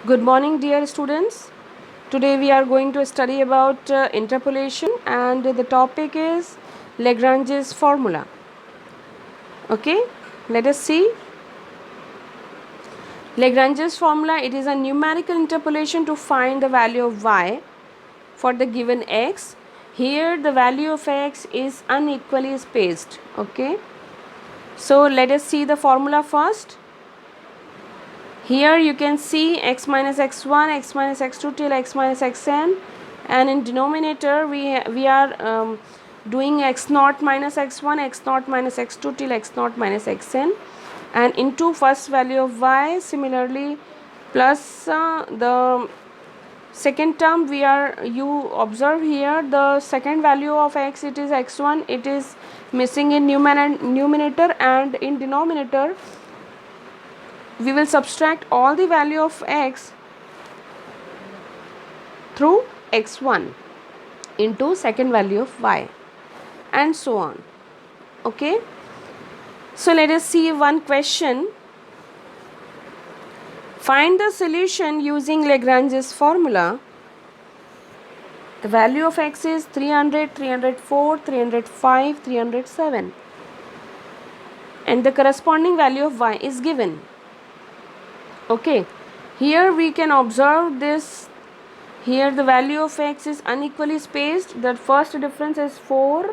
Good morning, dear students. Today we are going to study about interpolation, and the topic is Lagrange's formula. Okay, let us see. Lagrange's formula, it is a numerical interpolation to find the value of y for the given x. Here the value of x is unequally spaced. Okay, so let us see the formula first. Here you can see x minus x1, x minus x2 till x minus xn, and in denominator we are doing x naught minus x1, x naught minus x2 till x naught minus xn, and into first value of y. Similarly, plus the second term, you observe here the second value of x, it is x1, it is missing in numerator, and in denominator we will subtract all the value of x through x1 into second value of y, and so on. Okay, so let us see one question. Find the solution using Lagrange's formula. The value of x is 300, 304, 305, 307, and the corresponding value of y is given. Okay, here we can observe this. Here the value of x is unequally spaced. The first difference is 4.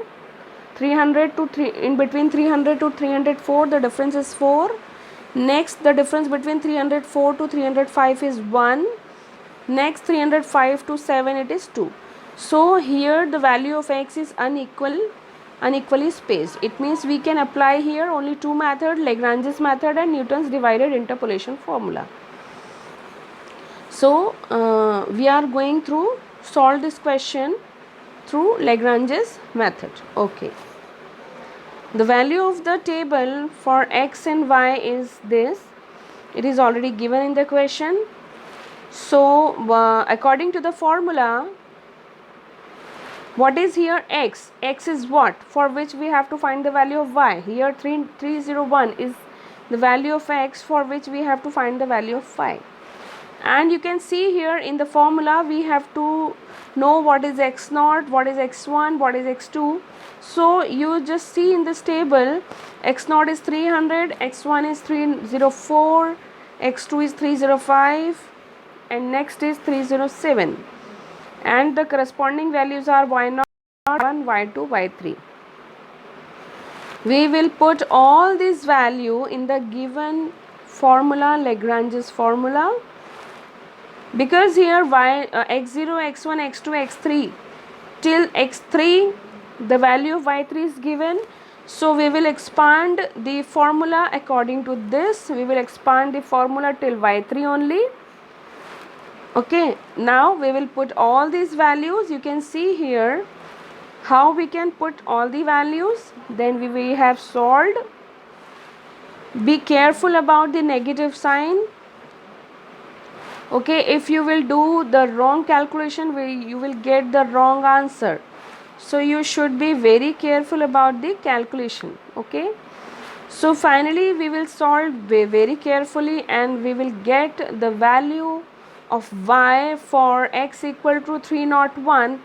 300 to 3, in between 300 to 304 the difference is 4. Next the difference between 304 to 305 is 1. Next 305 to 7 it is 2. So here the value of x is unequally spaced. It means we can apply here only two methods, Lagrange's method and Newton's divided interpolation formula. So we are going to solve this question through Lagrange's method. Okay, the value of the table for x and y is this. It is already given in the question. So according to the formula, what is here x? X is what? For which we have to find the value of y. Here 301 is the value of x, for which we have to find the value of y. And you can see here in the formula we have to know what is x naught, what is x1, what is x2. So you just see in this table, x naught is 300, x1 is 304, x2 is 305, and next is 307, and the corresponding values are y0, y1, y2, y3. We will put all these value in the given formula, Lagrange's formula, because here x0, x1, x2, x3 till x3 the value of y3 is given. So we will expand the formula according to this. We will expand the formula till y3 only. Okay, now we will put all these values. You can see here how we can put all the values. Then we have solved. Be careful about the negative sign. Okay, if you will do the wrong calculation, you will get the wrong answer. So you should be very careful about the calculation. Okay, so finally we will solve very carefully, and we will get the value of y for x equal to 301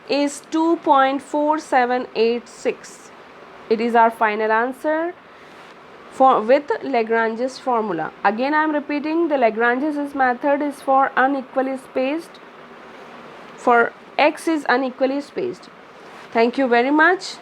is 2.4786. It is our final answer with Lagrange's formula. Again I am repeating, the Lagrange's method is for unequally spaced, for x is unequally spaced. Thank you very much.